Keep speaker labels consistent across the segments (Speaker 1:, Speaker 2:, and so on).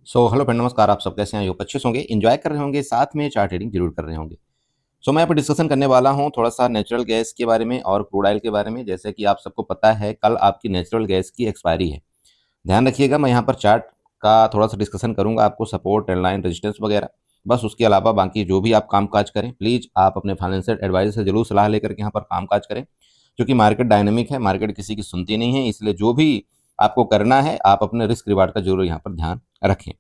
Speaker 1: Hello friend, नमस्कार। आप सब कैसे हैं? योग अच्छे से होंगे, एंजॉय कर रहे होंगे, साथ में चार्ट ट्रेडिंग जरूर कर रहे होंगे। मैं यहाँ पर डिस्कशन करने वाला हूँ थोड़ा सा नेचुरल गैस के बारे में और क्रूड ऑयल के बारे में। जैसे कि आप सबको पता है, कल आपकी नेचुरल गैस की एक्सपायरी है। ध्यान रखिएगा, मैं यहाँ पर चार्ट का थोड़ा सा डिस्कशन करूँगा, आपको सपोर्ट, ट्रेंड लाइन, रेजिस्टेंस वगैरह। बस उसके अलावा बाकी जो भी आप काम काज करें, प्लीज़ आप अपने फाइनेंशियल एडवाइजर से जरूर सलाह लेकर के यहाँ पर काम काज करें, क्योंकि मार्केट डायनेमिक है, मार्केट किसी की सुनती नहीं है। इसलिए जो भी आपको करना है, आप अपने रिस्क रिवार्ड का जरूर यहाँ पर ध्यान रखें।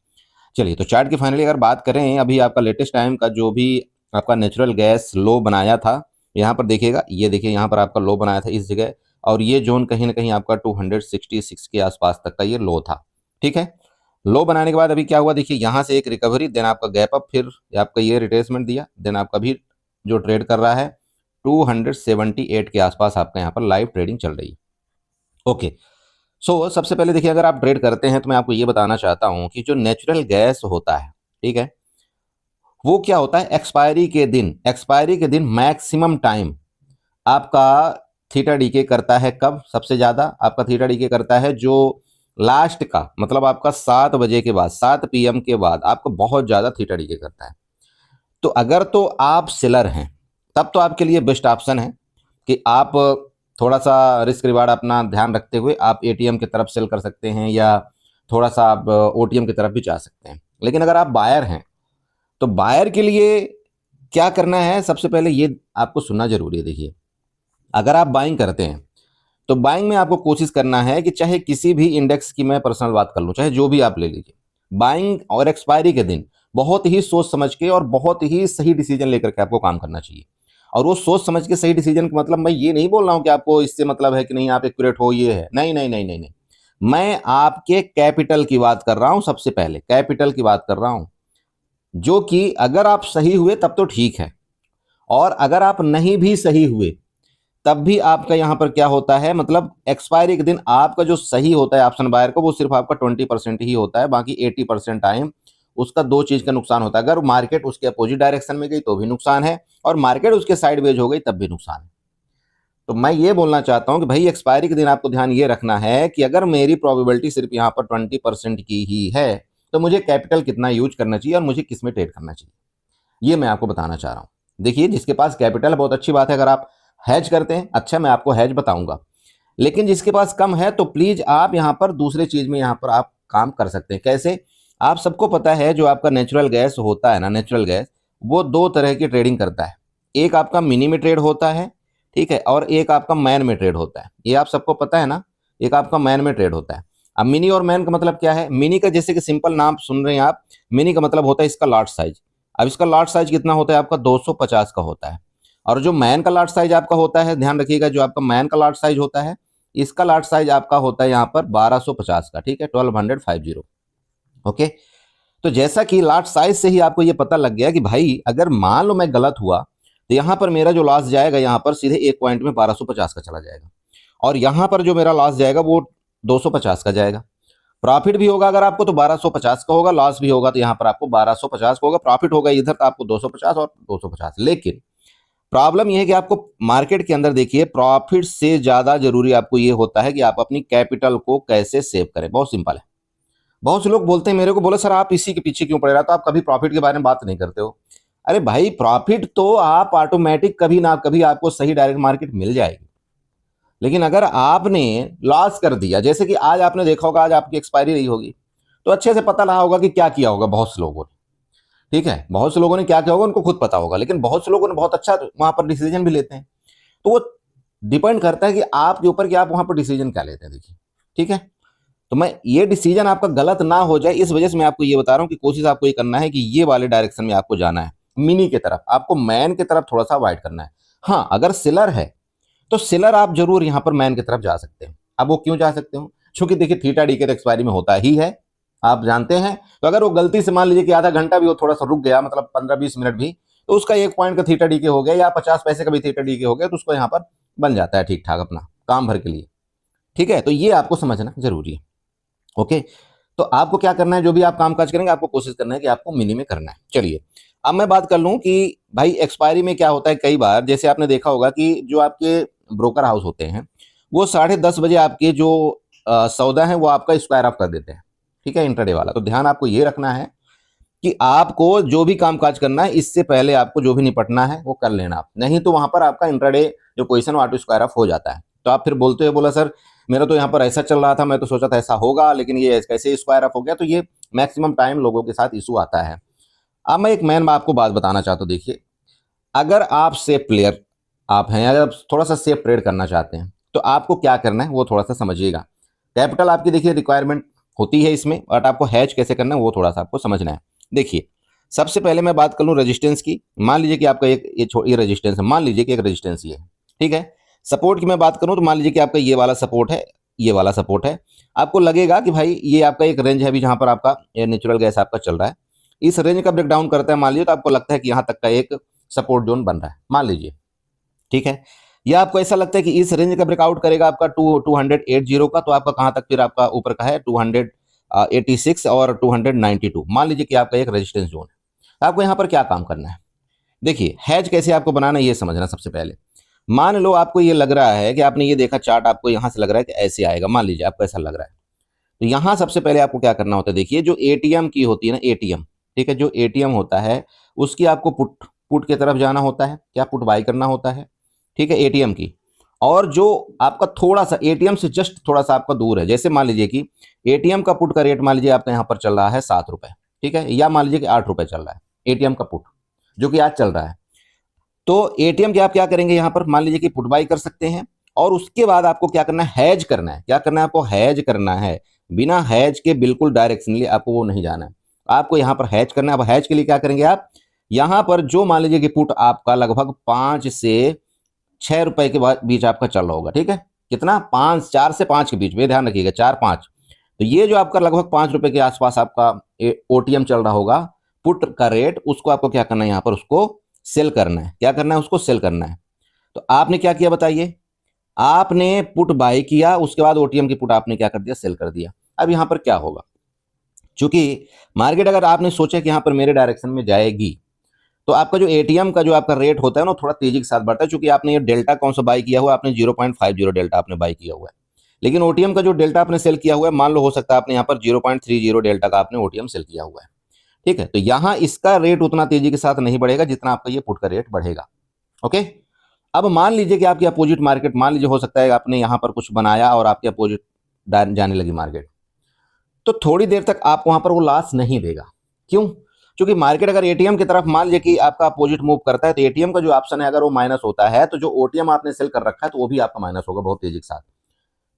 Speaker 1: चलिए, तो चार्ट की फाइनली अगर बात करें, अभी आपका लेटेस्ट टाइम का जो भी आपका नेचुरल गैस लो बनाया था, यहाँ पर देखिएगा, ये देखिए यहाँ पर आपका लो बनाया था इस जगह, और ये जोन कहीं ना कहीं आपका 266 के आसपास तक का ये लो था। ठीक है, लो बनाने के बाद अभी क्या हुआ, देखिए यहाँ से एक रिकवरी, देन आपका गैप अप, फिर आपका ये रिट्रेसमेंट दिया, देन आपका भी जो ट्रेड कर रहा है 278 के आसपास आपका यहाँ पर लाइव ट्रेडिंग चल रही है। ओके, सबसे पहले देखिए, अगर आप ट्रेड करते हैं तो मैं आपको ये बताना चाहता हूं कि जो नेचुरल गैस होता है, ठीक है, वो क्या होता है, एक्सपायरी के दिन मैक्सिमम टाइम आपका थीटा डीके करता है। कब सबसे ज्यादा आपका थीटा डीके करता है? जो लास्ट का मतलब आपका 7 बजे के बाद, 7 PM के बाद आपको बहुत ज्यादा थीटा डीके करता है। तो अगर तो आप सेलर हैं, तब तो आपके लिए बेस्ट ऑप्शन है कि आप थोड़ा सा रिस्क रिवार्ड अपना ध्यान रखते हुए आप एटीएम की तरफ सेल कर सकते हैं, या थोड़ा सा आप ओटीएम की तरफ भी जा सकते हैं। लेकिन अगर आप बायर हैं, तो बायर के लिए क्या करना है, सबसे पहले ये आपको सुनना जरूरी है। देखिए, अगर आप बाइंग करते हैं तो बाइंग में आपको कोशिश करना है कि चाहे किसी भी इंडेक्स की मैं पर्सनल बात कर लूं, चाहे जो भी आप ले लीजिए, बाइंग और एक्सपायरी के दिन बहुत ही सोच समझ के और बहुत ही सही डिसीजन लेकर के आपको काम करना चाहिए। और वो सोच समझ के सही डिसीजन का मतलब मैं ये नहीं बोल रहा हूं कि आपको इससे मतलब है कि नहीं आप एक्यूरेट हो, ये है, नहीं नहीं नहीं नहीं नहीं। मैं आपके कैपिटल की बात कर रहा हूं, सबसे पहले कैपिटल की बात कर रहा हूं, जो कि अगर आप सही हुए तब तो ठीक है, और अगर आप नहीं भी सही हुए तब भी आपका यहां पर क्या होता है, मतलब एक्सपायरी के दिन आपका जो सही होता है ऑप्शन बायर को, वो सिर्फ आपका 20% ही होता है। बाकी 80% टाइम उसका दो चीज का नुकसान होता है। अगर मार्केट उसके अपोजिट डायरेक्शन में गई तो भी नुकसान है, और मार्केट उसके साइडवेज हो गई तब भी नुकसान है। तो मैं ये बोलना चाहता हूं कि भाई, एक्सपायरी के दिन आपको ध्यान ये रखना है कि अगर मेरी प्रोबेबिलिटी सिर्फ यहाँ पर 20% की ही है, तो मुझे कैपिटल कितना यूज करना चाहिए और मुझे किस में ट्रेड करना चाहिए, ये मैं आपको बताना चाह रहा हूं। देखिए, जिसके पास कैपिटल है बहुत अच्छी बात है, अगर आप हैज करते हैं, अच्छा, मैं आपको हैज बताऊंगा। लेकिन जिसके पास कम है, तो प्लीज आप यहां पर दूसरे चीज में यहां पर आप काम कर सकते हैं। कैसे? आप सबको पता है, जो आपका नेचुरल गैस होता है ना, नेचुरल गैस वो दो तरह की ट्रेडिंग करता है। एक आपका मिनी में ट्रेड होता है, ठीक है, और एक आपका मैन में ट्रेड होता है। ये आप सबको पता है ना, एक आपका मैन में ट्रेड होता है। अब मिनी और मैन का मतलब क्या है? मिनी का जैसे कि सिंपल नाम सुन रहे हैं आप, मिनी का मतलब होता है इसका लॉट साइज। अब इसका लॉट साइज कितना होता है आपका? 250 का होता है। और जो मैन का लॉट साइज आपका होता है, ध्यान रखिएगा, जो आपका मैन का लॉट साइज होता है, इसका लॉट साइज आपका होता है यहाँ पर 1250 का, ठीक है, 1250। ओके, तो जैसा कि लॉट साइज से ही आपको ये पता लग गया कि भाई, अगर मान लो मैं गलत हुआ, तो यहाँ पर मेरा जो लॉस जाएगा, यहाँ पर सीधे एक पॉइंट में 1250 का चला जाएगा, और यहाँ पर जो मेरा लॉस जाएगा वो 250 का जाएगा। प्रॉफिट भी होगा अगर आपको तो 1250 का होगा, लॉस भी होगा तो यहाँ पर आपको 1250 का होगा। प्रॉफिट होगा इधर तो आपको 250 और 250। लेकिन प्रॉब्लम यह है कि आपको मार्केट के अंदर, देखिए, प्रॉफिट से ज्यादा जरूरी आपको ये होता है कि आप अपनी कैपिटल को कैसे सेव करें। बहुत सिंपल है। बहुत से लोग बोलते हैं मेरे को, बोले सर आप इसी के पीछे क्यों पड़े रहा, तो आप कभी प्रॉफिट के बारे में बात नहीं करते हो। अरे भाई, प्रॉफिट तो आप ऑटोमेटिक कभी ना कभी आपको सही डायरेक्ट मार्केट मिल जाएगी। लेकिन अगर आपने लॉस कर दिया, जैसे कि आज आपने देखा होगा, आज आपकी एक्सपायरी रही होगी, तो अच्छे से पता लगा होगा कि क्या किया होगा बहुत से लोगों ने। ठीक है, बहुत से लोगों ने क्या किया होगा उनको खुद पता होगा, लेकिन बहुत से लोगों ने बहुत अच्छा वहां पर डिसीजन भी लेते हैं। तो वो डिपेंड करता है कि आपके ऊपर कि आप वहां पर डिसीजन क्या लेते हैं। देखिए, ठीक है, तो मैं ये डिसीजन आपका गलत ना हो जाए, इस वजह से मैं आपको ये बता रहा हूं कि कोशिश आपको ये करना है कि ये वाले डायरेक्शन में आपको जाना है, मिनी की तरफ। आपको मैन की तरफ थोड़ा सा अवॉइड करना है। हाँ, अगर सेलर है तो सेलर आप जरूर यहां पर मैन की तरफ जा सकते हैं। अब वो क्यों जा सकते हो? क्योंकि देखिए, थीटा डी के एक्सपायरी में होता ही है, आप जानते हैं। तो अगर वो गलती से मान लीजिए कि आधा घंटा भी वो थोड़ा सा रुक गया, मतलब 15-20 मिनट भी, तो उसका एक पॉइंट का थीटा डीके हो गया, या 50 पैसे का भी थीटा डीके हो गया, तो उसको यहाँ पर बन जाता है ठीक ठाक अपना काम भर के लिए। ठीक है, तो ये आपको समझना जरूरी है। ओके, तो आपको क्या करना है, जो भी आप काम काज करेंगे, आपको कोशिश करना है कि आपको मिनी में करना है। चलिए, अब मैं बात कर लूं कि भाई एक्सपायरी में क्या होता है। कई बार जैसे आपने देखा होगा कि जो आपके ब्रोकर हाउस होते हैं, वो 10:30 बजे आपके जो सौदा है वो आपका स्क्वायर ऑफ कर देते हैं। ठीक है, इंट्राडे वाला। तो ध्यान आपको ये रखना है कि आपको जो भी कामकाज करना है इससे पहले आपको जो भी निपटना है वो कर लेना आप, नहीं तो वहां पर आपका इंट्राडे जो पोजीशन ऑटो स्क्वायर ऑफ हो जाता है। तो आप फिर बोलते हुए बोला सर मेरा तो यहाँ पर ऐसा चल रहा था, मैं तो सोचा था ऐसा होगा, लेकिन ये कैसे स्क्वायर ऑफ हो गया। तो ये मैक्सिमम टाइम लोगों के साथ इशू आता है। अब मैं एक मेन आपको बात बताना चाहता हूँ। देखिए, अगर आप सेफ प्लेयर आप हैं, अगर आप थोड़ा सा सेफ ट्रेड करना चाहते हैं तो आपको क्या करना है वो थोड़ा सा समझिएगा। कैपिटल आपकी देखिए रिक्वायरमेंट होती है इसमें, बट आपको हैज कैसे करना है वो थोड़ा सा आपको समझना है। देखिए, सबसे पहले मैं बात कर लूँ रेजिस्टेंस की। मान लीजिए कि आपका एक ये रेजिस्टेंस है, मान लीजिए कि एक रेजिस्टेंस ये है, ठीक है। सपोर्ट की मैं बात करूँ तो मान लीजिए कि आपका ये वाला सपोर्ट है, ये वाला सपोर्ट है। आपको लगेगा कि भाई ये आपका एक रेंज है अभी जहां पर आपका नेचुरल गैस आपका चल रहा है। इस रेंज का ब्रेकडाउन करता है मान लीजिए, तो आपको लगता है कि यहाँ तक का एक सपोर्ट जोन बन रहा है मान लीजिए, ठीक है। या आपको ऐसा लगता है कि इस रेंज का ब्रेकआउट करेगा आपका 280 का, तो आपका कहां तक फिर आपका ऊपर का है 286 और 292। मान लीजिए कि आपका एक रेजिस्टेंस जोन है। आपको यहां पर क्या काम करना है, देखिए हैज कैसे आपको बनाना है ये समझना। सबसे पहले मान लो आपको ये लग रहा है कि आपने ये देखा चार्ट, आपको यहां से लग रहा है कि ऐसे आएगा, मान लीजिए आपको ऐसा लग रहा है। तो यहां सबसे पहले आपको क्या करना होता है, देखिए जो एटीएम की होती है ना, एटीएम, ठीक है, जो एटीएम होता है उसकी आपको पुट की तरफ जाना होता है, क्या पुट बाई करना होता है, ठीक है, एटीएम की। और जो आपका थोड़ा सा एटीएम से जस्ट थोड़ा सा आपका दूर है, जैसे मान लीजिए कि एटीएम का पुट का रेट मान लीजिए आपका यहाँ पर चल रहा है 7 रुपए, ठीक है, या मान लीजिए कि 8 रुपए चल रहा है एटीएम का पुट जो कि आज चल रहा है। तो एटीएम के आप क्या करेंगे, यहाँ पर मान लीजिए कि पुट बाई कर सकते हैं। और उसके बाद आपको क्या करना है, हैज करना है। क्या करना है आपको, हैज करना है। बिना हैज के बिल्कुल डायरेक्शनली आपको वो नहीं जाना है, आपको यहाँ पर हैज करना है। अब हैज के लिए क्या करेंगे आप, यहाँ पर जो मान लीजिए कि पुट आपका लगभग 5 से 6 रुपए के बीच आपका चल रहा होगा, ठीक है, कितना, 4 से 5 के बीच में, ध्यान रखिएगा 4-5। तो ये जो आपका लगभग 5 रुपए के आसपास आपका ओटीएम चल रहा होगा पुट का रेट, उसको आपको क्या करना है, यहाँ पर उसको सेल करना है। क्या करना है, उसको सेल करना है। तो आपने क्या किया बताइए, आपने पुट बाय किया, उसके बाद ओटीएम की पुट आपने क्या कर दिया, सेल कर दिया। अब यहां पर क्या होगा, चूंकि मार्केट अगर आपने सोचा कि यहां पर मेरे डायरेक्शन में जाएगी, तो आपका जो एटीएम का जो आपका रेट होता है ना थोड़ा तेजी के साथ बढ़ता है, चूंकि आपने ये डेल्टा कौन सा बाय किया हुआ, आपने 0.50 डेल्टा आपने बाय किया हुआ है। लेकिन ओटीएम का जो डेल्टा आपने सेल किया हुआ है, मान लो हो सकता है आपने यहाँ पर 0.30 डेल्टा का आपने ओटीएम सेल किया हुआ है, ठीक है। तो यहां इसका रेट उतना तेजी के साथ नहीं बढ़ेगा जितना आपका ये पुट का रेट बढ़ेगा, ओके। अब मान लीजिए कि आपकी अपोजिट मार्केट, मान लीजिए हो सकता है आपने यहां पर कुछ बनाया और आपकी अपोजिट जाने लगी मार्केट, तो थोड़ी देर तक आप वहां पर वो लॉस नहीं देगा। क्यों, क्योंकि मार्केट अगर एटीएम की तरफ मान लीजिए कि आपका अपोजिट मूव करता है, तो एटीएम का जो ऑप्शन है अगर वो माइनस होता है, तो जो ओटीएम आपने सेल कर रखा है तो वो भी आपका माइनस होगा बहुत तेजी के साथ।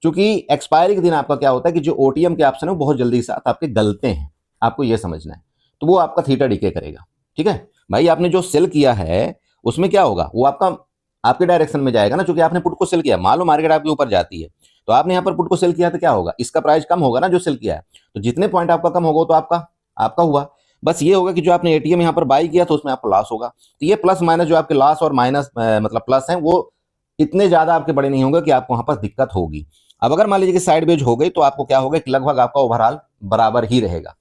Speaker 1: क्योंकि एक्सपायरी के दिन आपका क्या होता है कि जो ओटीएम के ऑप्शन है वो बहुत जल्दी के साथ आपके गलते हैं, आपको ये समझना है। तो वो आपका थीटा डीके करेगा, ठीक है भाई। आपने जो सेल किया है उसमें क्या होगा, वो आपका आपके डायरेक्शन में जाएगा ना, क्योंकि आपने पुट को सेल किया। मान लो मार्केट आपके ऊपर जाती है, तो आपने यहाँ पर पुट को सेल किया तो क्या होगा, इसका प्राइस कम होगा ना जो सेल किया है। तो जितने पॉइंट आपका कम होगा तो आपका आपका हुआ। बस ये होगा कि जो आपने एटीएम यहाँ पर बाई किया तो उसमें आपको लॉस होगा। तो ये प्लस माइनस जो आपके लॉस और माइनस मतलब प्लस है वो इतने ज्यादा आपके बड़े नहीं होंगे कि आपको वहां पर दिक्कत होगी। अब अगर मान लीजिए कि साइड वेज हो गई तो आपको क्या होगा कि लगभग आपका ओवरऑल बराबर ही रहेगा,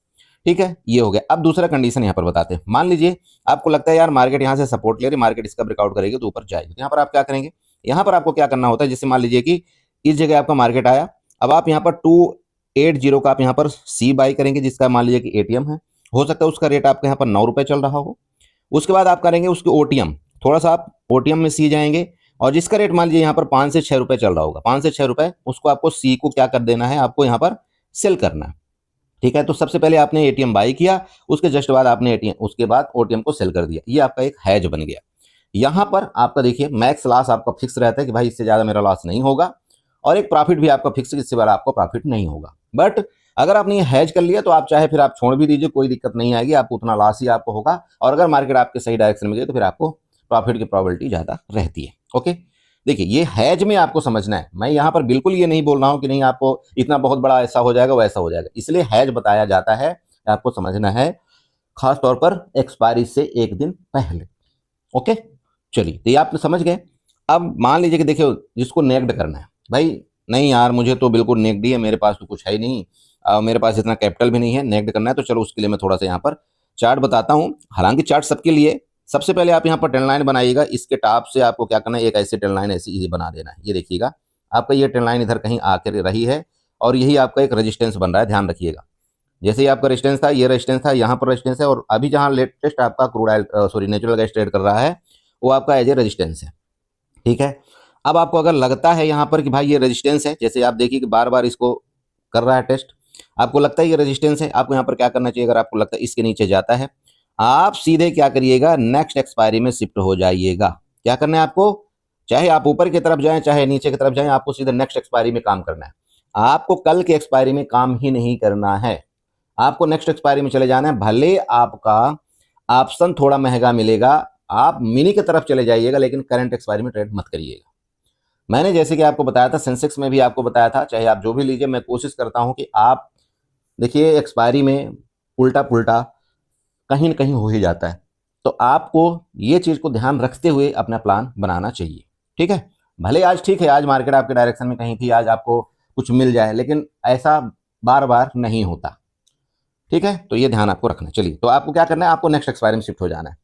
Speaker 1: ठीक है। ये हो गया। अब दूसरा कंडीशन यहाँ पर बताते हैं। मान लीजिए आपको लगता है यार मार्केट यहाँ से सपोर्ट ले रही, मार्केट इसका ब्रेकआउट करेगी तो ऊपर जाएगी, तो यहाँ पर आप क्या करेंगे, यहाँ पर आपको क्या करना होता है, जैसे मान लीजिए कि इस जगह आपका मार्केट आया, अब आप यहाँ पर 280 का आप यहाँ पर सी बाई करेंगे, जिसका मान लीजिए कि एटीएम है, हो सकता है उसका रेट आपके यहाँ पर 9 रुपए चल रहा हो। उसके बाद आप करेंगे उसके ओटीएम, थोड़ा सा आप ओटीएम में सी जाएंगे, और जिसका रेट मान लीजिए यहाँ पर 5 से 6 रुपए चल रहा होगा, 5 से 6 रुपए, उसको आपको सी को क्या कर देना है, आपको यहाँ पर सेल करना है, ठीक है। तो सबसे पहले आपने एटीएम बाई किया, उसके जस्ट बाद आपने एटीएम, उसके बाद ओटीएम को सेल कर दिया, ये आपका एक हैज बन गया। यहां पर आपका देखिए मैक्स लॉस आपका फिक्स रहता है कि भाई इससे ज्यादा मेरा लॉस नहीं होगा, और एक प्रॉफिट भी आपका फिक्स, इससे बड़ा आपको प्रॉफिट नहीं होगा। बट अगर आपने ये हैज कर लिया तो आप चाहे फिर आप छोड़ भी दीजिए, कोई दिक्कत नहीं आएगी, आपको उतना लॉस ही आपको होगा। और अगर मार्केट आपके सही डायरेक्शन में गई तो फिर आपको प्रॉफिट की प्रोबेबिलिटी ज्यादा रहती है, ओके। देखिए ये हैज में आपको समझना है, मैं यहाँ पर बिल्कुल ये नहीं बोल रहा हूँ कि नहीं आपको इतना बहुत बड़ा ऐसा हो जाएगा वैसा हो जाएगा, इसलिए हैज बताया जाता है, आपको समझना है, खास तौर पर एक्सपायरी से एक दिन पहले, ओके। चलिए तो ये आप समझ गए। अब मान लीजिए कि देखिए जिसको नेक्ड करना है, भाई नहीं यार मुझे तो बिल्कुल नेक्ड ही है, मेरे पास तो कुछ है ही नहीं, मेरे पास इतना कैपिटल भी नहीं है, नेक्ड करना है, तो चलो उसके लिए मैं थोड़ा सा यहाँ पर चार्ट बताता हूँ। हालांकि चार्ट सबके लिए, सबसे पहले आप यहाँ पर ट्रेंड लाइन बनाइएगा, इसके टॉप से आपको क्या करना है, एक ऐसी ट्रेंड लाइन ऐसी बना देना है। ये देखिएगा आपका ये ट्रेंड लाइन इधर कहीं आकर रही है, और यही आपका एक रेजिस्टेंस बन रहा है, ध्यान रखिएगा। जैसे ही आपका रेजिस्टेंस था, ये रेजिस्टेंस था, यहाँ पर रेजिस्टेंस है, और अभी जहाँ लेटेस्ट आपका crude oil sorry natural gas trade कर रहा है वो आपका एज ए रेजिस्टेंस है। ठीक है, अब आपको अगर लगता है यहाँ पर कि भाई ये रेजिस्टेंस है, जैसे आप देखिए कि बार बार इसको कर रहा है टेस्ट, आपको लगता है ये रेजिस्टेंस है, आपको यहाँ पर क्या करना चाहिए? अगर आपको लगता है इसके नीचे जाता है, आप सीधे क्या करिएगा? नेक्स्ट एक्सपायरी में शिफ्ट हो जाइएगा। क्या करना है आपको? चाहे आप ऊपर की तरफ जाएं चाहे नीचे की तरफ जाएं, आपको सीधे नेक्स्ट एक्सपायरी में काम करना है। आपको कल के एक्सपायरी में काम ही नहीं करना है, आपको नेक्स्ट एक्सपायरी में चले जाना है। भले आपका ऑप्शन थोड़ा महंगा मिलेगा, आप मिनी की तरफ चले जाइएगा, लेकिन करंट एक्सपायरी में ट्रेड मत करिएगा। मैंने जैसे कि आपको बताया था, सेंसेक्स में भी आपको बताया था, चाहे आप जो भी लीजिए, मैं कोशिश करता हूं कि आप देखिए एक्सपायरी में उल्टा पुल्टा कहीं न कहीं हो ही जाता है, तो आपको ये चीज़ को ध्यान रखते हुए अपना प्लान बनाना चाहिए। ठीक है, भले आज ठीक है, आज मार्केट आपके डायरेक्शन में कहीं थी, आज आपको कुछ मिल जाए, लेकिन ऐसा बार बार नहीं होता। ठीक है, तो ये ध्यान आपको रखना है। चलिए, तो आपको क्या करना है? आपको नेक्स्ट एक्सपायरी में शिफ्ट हो जाना है।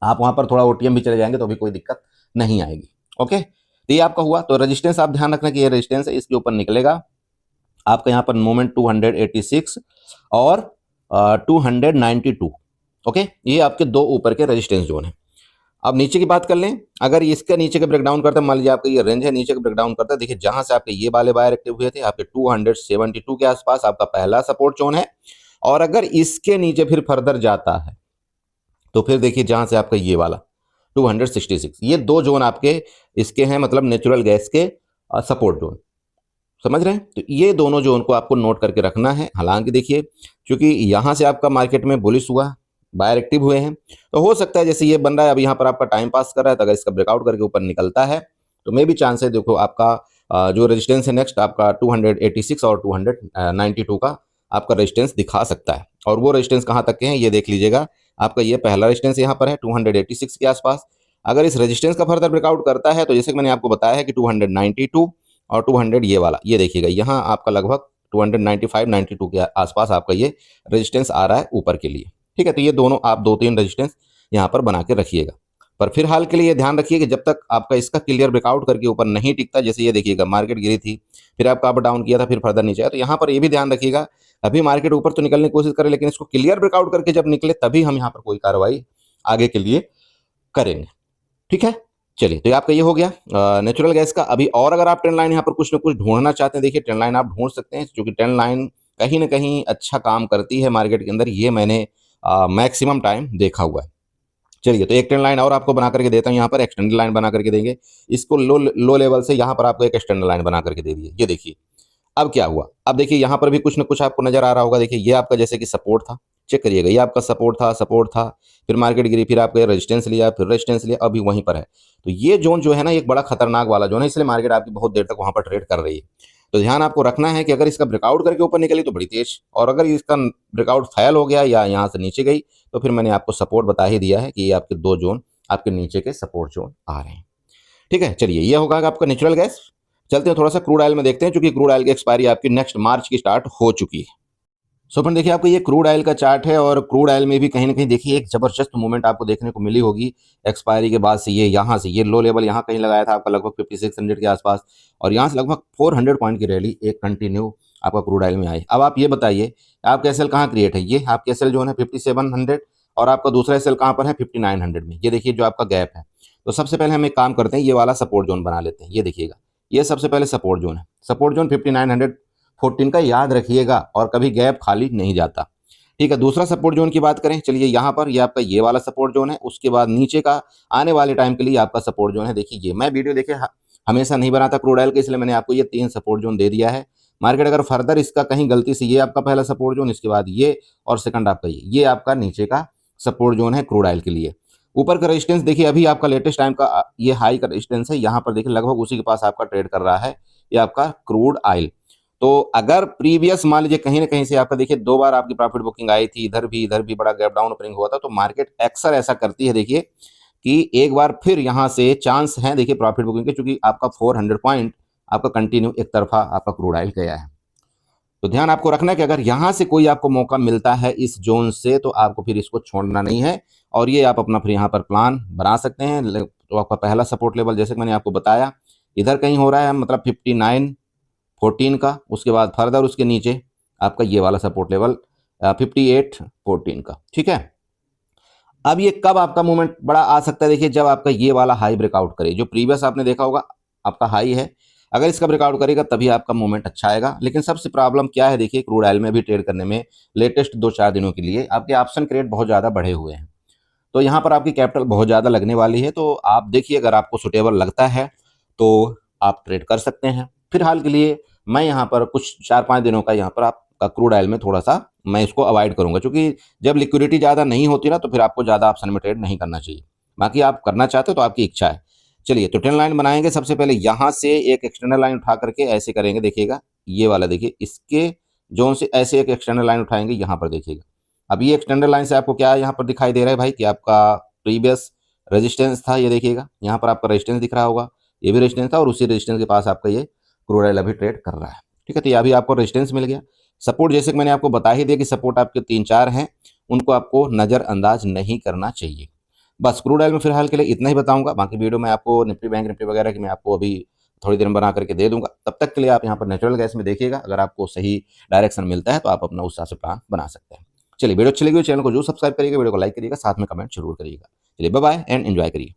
Speaker 1: आप वहां पर थोड़ा ओटीएम भी चले जाएंगे तो भी कोई दिक्कत नहीं आएगी। ओके, तो ये आपका हुआ। तो रेजिस्टेंस आप ध्यान रखना कि ये रेजिस्टेंस है, इसके ऊपर निकलेगा आपका यहाँ पर मोमेंट 286 और 292। ओके, ये आपके दो ऊपर के रेजिस्टेंस जोन है। अब नीचे की बात कर लें, अगर इसका नीचे का ब्रेकडाउन करते हैं, मान लीजिए आपका ये रेंज है, नीचे का ब्रेकडाउन करता है, देखिए जहां से आपके ये वाले बायर एक्टिव हुए थे, आपके 272 के आसपास आपका पहला सपोर्ट जोन है, और अगर इसके नीचे फिर फर्दर जाता है तो फिर देखिए जहां से आपका ये वाला 266, ये दो जोन आपके इसके हैं, मतलब नेचुरल गैस के सपोर्ट जोन। समझ रहे हैं? तो ये दोनों जोन को आपको नोट करके रखना है। हालांकि देखिए, क्योंकि यहां से आपका मार्केट में बुलिश हुआ, बायर एक्टिव हुए हैं, तो हो सकता है जैसे ये बन रहा है अब यहाँ पर आपका टाइम पास कर रहा है, तो अगर इसका ब्रेकआउट करके ऊपर निकलता है तो मे भी चांस है, देखो आपका जो रेजिस्टेंस है नेक्स्ट आपका 286 और 292 का आपका रेजिस्टेंस दिखा सकता है। और वो रेजिस्टेंस कहाँ तक के हैं ये देख लीजिएगा, आपका ये पहला रेजिस्टेंस यहाँ पर है 286 के आसपास। अगर इस रेजिस्टेंस का फर्दर ब्रेकआउट करता है तो जैसे कि मैंने आपको बताया है कि 292 और 200 ये वाला, ये देखिएगा यहाँ आपका लगभग 295 92 के आसपास आपका ये रेजिस्टेंस आ रहा है ऊपर के लिए। ठीक है, तो ये दोनों आप दो तीन रेजिस्टेंस यहाँ पर बना के रखिएगा। पर फिलहाल के लिए ये ध्यान रखिए कि जब तक आपका इसका क्लियर ब्रेकआउट करके ऊपर नहीं टिकता, जैसे ये देखिएगा मार्केट गिरी थी, फिर आपका अप डाउन किया था, फिर फर्दर नीचे आया, तो यहाँ पर ये भी ध्यान रखिएगा अभी मार्केट ऊपर तो निकलने की कोशिश करे, लेकिन इसको क्लियर ब्रेकआउट करके जब निकले तभी हम यहाँ पर कोई कार्रवाई आगे के लिए करेंगे। ठीक है, चलिए, तो ये आपका ये हो गया नेचुरल गैस का। अभी और अगर आप ट्रेंड लाइन यहाँ पर कुछ ना कुछ ढूंढना चाहते हैं, देखिए ट्रेंड लाइन आप ढूंढ सकते हैं, क्योंकि ट्रेंड लाइन कहीं ना कहीं अच्छा काम करती है मार्केट के अंदर, ये मैंने मैक्सिमम टाइम देखा हुआ है। चलिए, तो एक ट्रेंड लाइन और आपको बना करके देता हूँ, यहाँ पर एक्सटेंडेड लाइन बना करके देंगे इसको, लो लेवल से यहाँ पर आपको एक एक्सटेंडेड लाइन बना करके दे दिए। ये देखिए अब क्या हुआ, अब देखिए यहाँ पर भी कुछ ना कुछ आपको नजर आ रहा होगा। देखिए ये आपका जैसे कि सपोर्ट था, चेक करिएगा, ये आपका सपोर्ट था, फिर मार्केट गिरी, फिर आपका रेजिस्टेंस लिया, फिर रेजिस्टेंस लिया, अभी वहीं पर है। तो ये जोन जो है ना, एक बड़ा खतरनाक वाला जोन है, इसलिए मार्केट आपकी बहुत देर तक वहां पर ट्रेड कर रही है। तो ध्यान आपको रखना है कि अगर इसका ब्रेकआउट करके ऊपर निकली तो बड़ी तेज, और अगर इसका ब्रेकआउट फेल हो गया या यहाँ से नीचे गई तो फिर मैंने आपको सपोर्ट बता ही दिया है कि ये आपके दो जोन आपके नीचे के सपोर्ट जोन आ रहे हैं। ठीक है, चलिए, ये होगा आपका नेचुरल गैस। चलते हैं थोड़ा सा क्रूड ऑयल में देखते हैं, क्योंकि क्रूड ऑयल की एक्सपायरी आपकी नेक्स्ट मार्च की स्टार्ट हो चुकी है। सो फ्रेंड देखिए, आपको ये क्रूड ऑयल का चार्ट है, और क्रूड ऑयल में भी कहीं ना कहीं देखिए एक जबरदस्त मूवमेंट आपको देखने को मिली होगी एक्सपायरी के बाद से। ये यहाँ से ये लो लेवल यहाँ कहीं लगाया था आपका लगभग 5600 के आसपास, और यहाँ से लगभग 400 पॉइंट की रैली एक कंटिन्यू आपका क्रूड ऑयल में आई। अब आप ये बताइए आपका एसएल कहाँ क्रिएट है? ये आपका एसएल जो है 5700, और आपका दूसरा एसएल कहाँ पर है? 5900 में। ये देखिए जो आपका गैप है। तो सबसे पहले हम एक काम करते हैं, ये वाला सपोर्ट जोन बना लेते हैं। ये देखिएगा, ये सबसे पहले सपोर्ट जोन है, सपोर्ट जोन 5914 का याद रखिएगा, और कभी गैप खाली नहीं जाता। ठीक है, दूसरा सपोर्ट जोन की बात करें, चलिए यहाँ पर ये आपका ये वाला सपोर्ट जोन है, उसके बाद नीचे का आने वाले टाइम के लिए आपका सपोर्ट जोन है। देखिए ये मैं वीडियो देखे हमेशा नहीं बनाता क्रूड ऑयल के, इसलिए मैंने आपको ये 3 सपोर्ट जोन दे दिया है। मार्केट अगर फर्दर इसका कहीं गलती से, ये आपका पहला सपोर्ट जोन, इसके बाद ये, और सेकंड आपका ये आपका नीचे का सपोर्ट जोन है क्रूड ऑयल के लिए। ऊपर का रेजिस्टेंस देखिए, अभी आपका लेटेस्ट टाइम का ये हाई का रेजिस्टेंस है, यहाँ पर देखिए लगभग उसी के पास आपका ट्रेड कर रहा है ये आपका क्रूड ऑयल। तो अगर प्रीवियस मान लीजिए कहीं ना कहीं से आपका देखिए 2 बार आपकी प्रॉफिट बुकिंग आई थी, इधर भी बड़ा गैप डाउन ओपनिंग हुआ था, तो मार्केट अक्सर ऐसा करती है देखिए कि एक बार फिर यहाँ से चांस है देखिए प्रॉफिट बुकिंग के, क्योंकि आपका 400 पॉइंट आपका कंटिन्यू एक तरफा आपका क्रूड ऑयल गया है। तो ध्यान आपको रखना है कि अगर यहाँ से कोई आपको मौका मिलता है इस जोन से, तो आपको फिर इसको छोड़ना नहीं है, और ये आप अपना फिर यहाँ पर प्लान बना सकते हैं। तो आपका पहला सपोर्ट लेवल जैसे कि मैंने आपको बताया इधर कहीं हो रहा है, मतलब 5914 का, उसके बाद फर्दर उसके नीचे आपका ये वाला सपोर्ट लेवल 58.14 का, ठीक है। अब ये कब आपका मूवमेंट बड़ा आ सकता है, देखिए जब आपका ये वाला हाई ब्रेकआउट करे, जो प्रीवियस आपने देखा होगा आपका हाई है, अगर इसका ब्रेकआउट करेगा तभी आपका मूवमेंट अच्छा आएगा। लेकिन सबसे प्रॉब्लम क्या है, देखिए क्रूड ऑयल में भी ट्रेड करने में लेटेस्ट 2-4 दिनों के लिए आपके ऑप्शन क्रेट बहुत ज़्यादा बढ़े हुए हैं, तो यहाँ पर आपकी कैपिटल बहुत ज़्यादा लगने वाली है। तो आप देखिए अगर आपको सुटेबल लगता है तो आप ट्रेड कर सकते हैं। फिलहाल के लिए मैं यहाँ पर कुछ 4-5 दिनों का यहाँ पर आपका क्रूड ऑयल में थोड़ा सा मैं इसको अवॉइड करूँगा, क्योंकि जब लिक्विडिटी ज़्यादा नहीं होती ना तो फिर आपको ज़्यादा ऑप्शन में ट्रेड नहीं करना चाहिए। बाकी आप करना चाहते हो तो आपकी इच्छा है। चलिए तो ट्रेंड लाइन बनाएंगे। सबसे पहले यहाँ से एक एक्सटर्नल लाइन उठा करके ऐसे करेंगे, देखिएगा ये वाला, देखिए इसके जोन से ऐसे एक एक्सटर्नल लाइन उठाएंगे, यहाँ पर देखिएगा। अब ये एक्सटर्नल लाइन से आपको क्या यहाँ पर दिखाई दे रहा है भाई, कि आपका प्रीवियस रेजिस्टेंस था, ये देखिएगा यहाँ पर आपका रेजिस्टेंस दिख रहा होगा, ये भी रेजिस्टेंस था और उसी रेजिस्टेंस के पास आपका ये क्रूड ऑयल अभी ट्रेड कर रहा है, ठीक है। तो ये अभी आपको रेजिस्टेंस मिल गया। सपोर्ट जैसे कि मैंने आपको बता ही दिया कि सपोर्ट आपके 3-4 हैं, उनको आपको नज़रअंदाज नहीं करना चाहिए। बस क्रूड ऑयल में फिलहाल के लिए इतना ही बताऊंगा। बाकी वीडियो में आपको निफ्टी बैंक निफ्टी वगैरह की मैं आपको अभी थोड़ी देर में बना करके दे दूंगा। तब तक के लिए आप यहाँ पर नेचुरल गैस में देखिएगा, अगर आपको सही डायरेक्शन मिलता है तो आप अपना उस हिसाब से प्लान बना सकते हैं। चलिए वीडियो अच्छी लगी चैनल को जरूर सब्सक्राइब करिएगा, वीडियो को लाइक करिएगा, साथ में कमेंट जरूर करिएगा। चलिए बाय बाय एंड एंजॉय करिए।